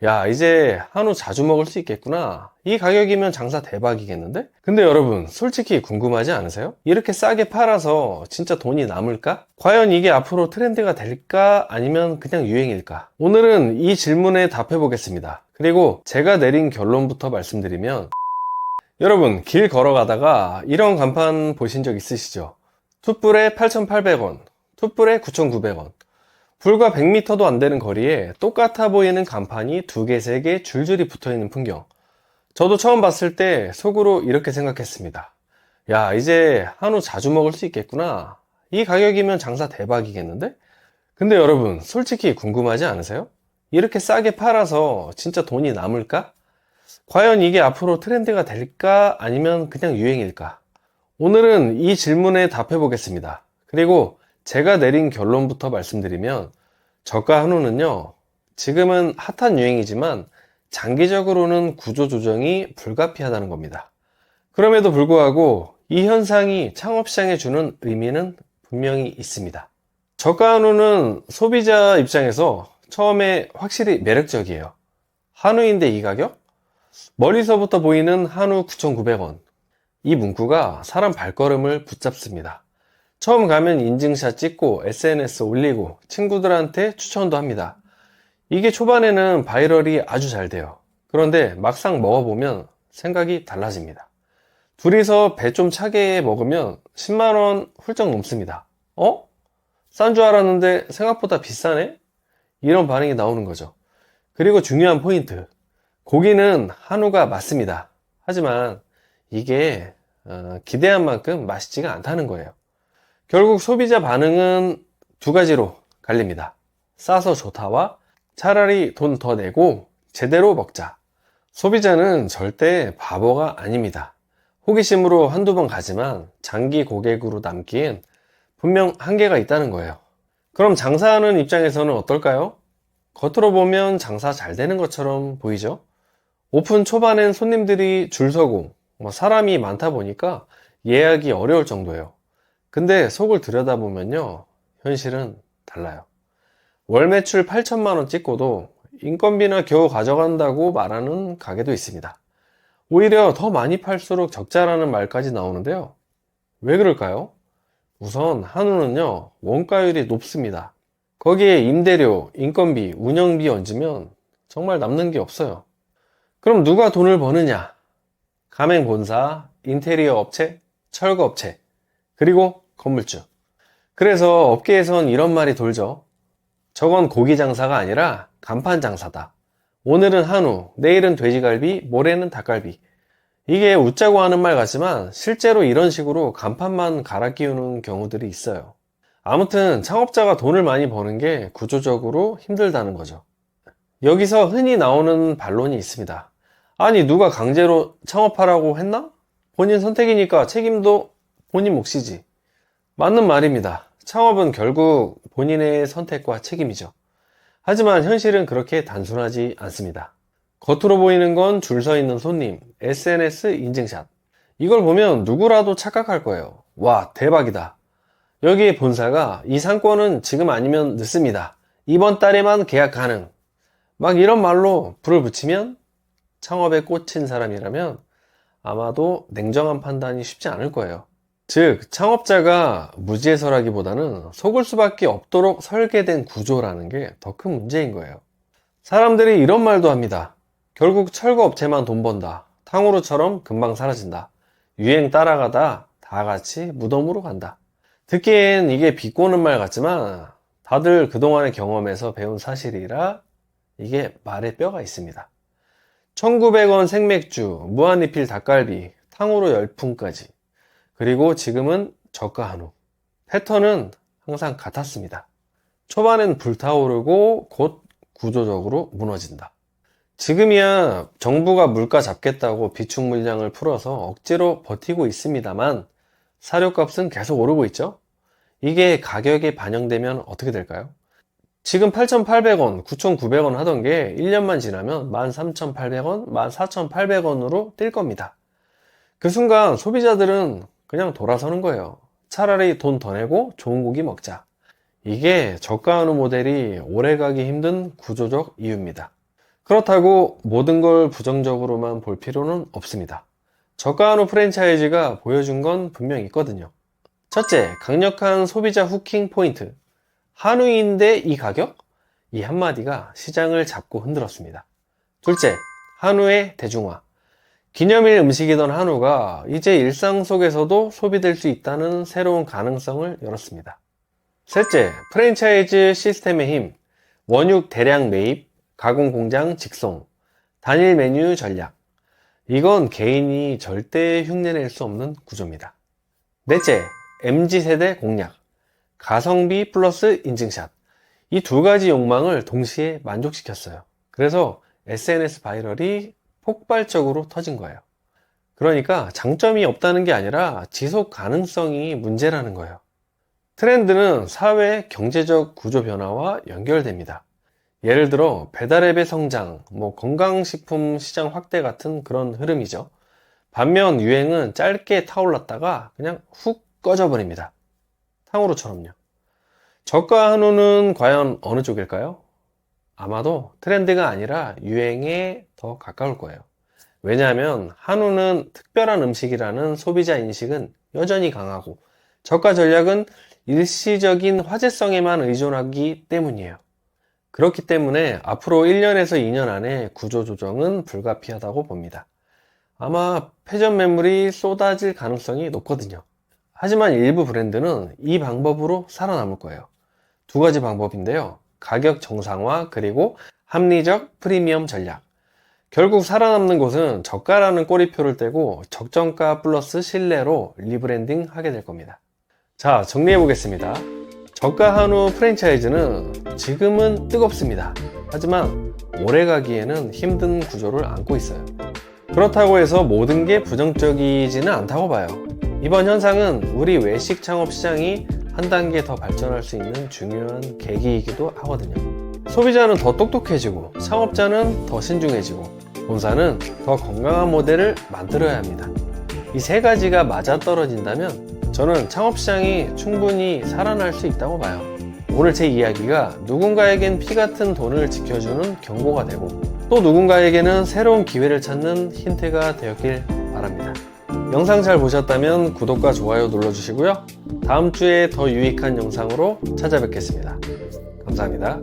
야, 이제 한우 자주 먹을 수 있겠구나. 이 가격이면 장사 대박이겠는데? 근데 여러분, 솔직히 궁금하지 않으세요? 이렇게 싸게 팔아서 진짜 돈이 남을까? 과연 이게 앞으로 트렌드가 될까? 아니면 그냥 유행일까? 오늘은 이 질문에 답해 보겠습니다. 그리고 제가 내린 결론부터 말씀드리면, 여러분, 길 걸어가다가 이런 간판 보신 적 있으시죠? 툭불에 8,800원, 툭불에 9,900원. 불과 100m도 안 되는 거리에 똑같아 보이는 간판이 두 개, 세 개 줄줄이 붙어 있는 풍경. 저도 처음 봤을 때 속으로 이렇게 생각했습니다. 야, 이제 한우 자주 먹을 수 있겠구나. 이 가격이면 장사 대박이겠는데? 근데 여러분, 솔직히 궁금하지 않으세요? 이렇게 싸게 팔아서 진짜 돈이 남을까? 과연 이게 앞으로 트렌드가 될까? 아니면 그냥 유행일까? 오늘은 이 질문에 답해 보겠습니다. 그리고 제가 내린 결론부터 말씀드리면, 저가 한우는요, 지금은 핫한 유행이지만 장기적으로는 구조 조정이 불가피하다는 겁니다. 그럼에도 불구하고 이 현상이 창업시장에 주는 의미는 분명히 있습니다. 저가 한우는 소비자 입장에서 처음에 확실히 매력적이에요. 한우인데 이 가격? 멀리서부터 보이는 한우 9,900원. 이 문구가 사람 발걸음을 붙잡습니다. 처음 가면 인증샷 찍고 SNS 올리고 친구들한테 추천도 합니다. 이게 초반에는 바이럴이 아주 잘 돼요. 그런데 막상 먹어보면 생각이 달라집니다. 둘이서 배 좀 차게 먹으면 10만원 훌쩍 넘습니다. 어? 싼 줄 알았는데 생각보다 비싸네? 이런 반응이 나오는 거죠. 그리고 중요한 포인트. 고기는 한우가 맞습니다. 하지만 이게 기대한 만큼 맛있지가 않다는 거예요. 결국 소비자 반응은 두 가지로 갈립니다. 싸서 좋다와 차라리 돈 더 내고 제대로 먹자. 소비자는 절대 바보가 아닙니다. 호기심으로 한두 번 가지만 장기 고객으로 남기엔 분명 한계가 있다는 거예요. 그럼 장사하는 입장에서는 어떨까요? 겉으로 보면 장사 잘 되는 것처럼 보이죠? 오픈 초반엔 손님들이 줄 서고 사람이 많다 보니까 예약이 어려울 정도예요. 근데 속을 들여다보면요, 현실은 달라요. 월 매출 8천만 원 찍고도 인건비나 겨우 가져간다고 말하는 가게도 있습니다. 오히려 더 많이 팔수록 적자라는 말까지 나오는데요. 왜 그럴까요? 우선 한우는요, 원가율이 높습니다. 거기에 임대료, 인건비, 운영비 얹으면 정말 남는 게 없어요. 그럼 누가 돈을 버느냐? 가맹본사, 인테리어 업체, 철거 업체, 그리고 건물주. 그래서 업계에선 이런 말이 돌죠. 저건 고기 장사가 아니라 간판 장사다. 오늘은 한우, 내일은 돼지갈비, 모레는 닭갈비. 이게 웃자고 하는 말 같지만 실제로 이런 식으로 간판만 갈아 끼우는 경우들이 있어요. 아무튼 창업자가 돈을 많이 버는 게 구조적으로 힘들다는 거죠. 여기서 흔히 나오는 반론이 있습니다. 아니, 누가 강제로 창업하라고 했나? 본인 선택이니까 책임도 본인 몫이지. 맞는 말입니다. 창업은 결국 본인의 선택과 책임이죠. 하지만 현실은 그렇게 단순하지 않습니다. 겉으로 보이는 건 줄 서 있는 손님, SNS 인증샷. 이걸 보면 누구라도 착각할 거예요. 와, 대박이다. 여기 본사가 이 상권은 지금 아니면 늦습니다. 이번 달에만 계약 가능. 막 이런 말로 불을 붙이면 창업에 꽂힌 사람이라면 아마도 냉정한 판단이 쉽지 않을 거예요. 즉, 창업자가 무지해서라기보다는 속을 수밖에 없도록 설계된 구조라는 게 더 큰 문제인 거예요. 사람들이 이런 말도 합니다. 결국 철거 업체만 돈 번다. 탕후루처럼 금방 사라진다. 유행 따라가다 다 같이 무덤으로 간다. 듣기엔 이게 비꼬는 말 같지만 다들 그동안의 경험에서 배운 사실이라 이게 말에 뼈가 있습니다. 1900원 생맥주, 무한리필 닭갈비, 탕후루 열풍까지. 그리고 지금은 저가 한우. 패턴은 항상 같았습니다. 초반엔 불타오르고 곧 구조적으로 무너진다. 지금이야 정부가 물가 잡겠다고 비축 물량을 풀어서 억지로 버티고 있습니다만 사료값은 계속 오르고 있죠? 이게 가격에 반영되면 어떻게 될까요? 지금 8,800원, 9,900원 하던 게 1년만 지나면 13,800원, 14,800원으로 뛸 겁니다. 그 순간 소비자들은 그냥 돌아서는 거예요. 차라리 돈 더 내고 좋은 고기 먹자. 이게 저가 한우 모델이 오래가기 힘든 구조적 이유입니다. 그렇다고 모든 걸 부정적으로만 볼 필요는 없습니다. 저가 한우 프랜차이즈가 보여준 건 분명히 있거든요. 첫째, 강력한 소비자 후킹 포인트. 한우인데 이 가격? 이 한마디가 시장을 잡고 흔들었습니다. 둘째, 한우의 대중화. 기념일 음식이던 한우가 이제 일상 속에서도 소비될 수 있다는 새로운 가능성을 열었습니다. 셋째, 프랜차이즈 시스템의 힘. 원육 대량 매입, 가공 공장 직송, 단일 메뉴 전략. 이건 개인이 절대 흉내낼 수 없는 구조입니다. 넷째, MZ세대 공략. 가성비 플러스 인증샷. 이 두 가지 욕망을 동시에 만족시켰어요. 그래서 SNS 바이럴이 폭발적으로 터진 거예요. 그러니까 장점이 없다는 게 아니라 지속 가능성이 문제라는 거예요. 트렌드는 사회 경제적 구조 변화와 연결됩니다. 예를 들어 배달앱의 성장, 건강식품 시장 확대 같은 그런 흐름이죠. 반면 유행은 짧게 타올랐다가 그냥 훅 꺼져버립니다. 탕후루처럼요. 저가 한우는 과연 어느 쪽일까요? 아마도 트렌드가 아니라 유행에 더 가까울 거예요. 왜냐하면 한우는 특별한 음식이라는 소비자 인식은 여전히 강하고 저가 전략은 일시적인 화제성에만 의존하기 때문이에요. 그렇기 때문에 앞으로 1년에서 2년 안에 구조 조정은 불가피하다고 봅니다. 아마 패전 매물이 쏟아질 가능성이 높거든요. 하지만 일부 브랜드는 이 방법으로 살아남을 거예요. 두 가지 방법인데요. 가격 정상화 그리고 합리적 프리미엄 전략. 결국 살아남는 곳은 저가라는 꼬리표를 떼고 적정가 플러스 신뢰로 리브랜딩 하게 될 겁니다. 자, 정리해 보겠습니다. 저가 한우 프랜차이즈는 지금은 뜨겁습니다. 하지만 오래 가기에는 힘든 구조를 안고 있어요. 그렇다고 해서 모든 게 부정적이지는 않다고 봐요. 이번 현상은 우리 외식 창업 시장이 한 단계 더 발전할 수 있는 중요한 계기이기도 하거든요. 소비자는 더 똑똑해지고 창업자는 더 신중해지고 본사는 더 건강한 모델을 만들어야 합니다. 이 세 가지가 맞아떨어진다면 저는 창업시장이 충분히 살아날 수 있다고 봐요. 오늘 제 이야기가 누군가에겐 피 같은 돈을 지켜주는 경고가 되고 또 누군가에게는 새로운 기회를 찾는 힌트가 되었길 바랍니다. 영상 잘 보셨다면 구독과 좋아요 눌러주시고요. 다음 주에 더 유익한 영상으로 찾아뵙겠습니다. 감사합니다.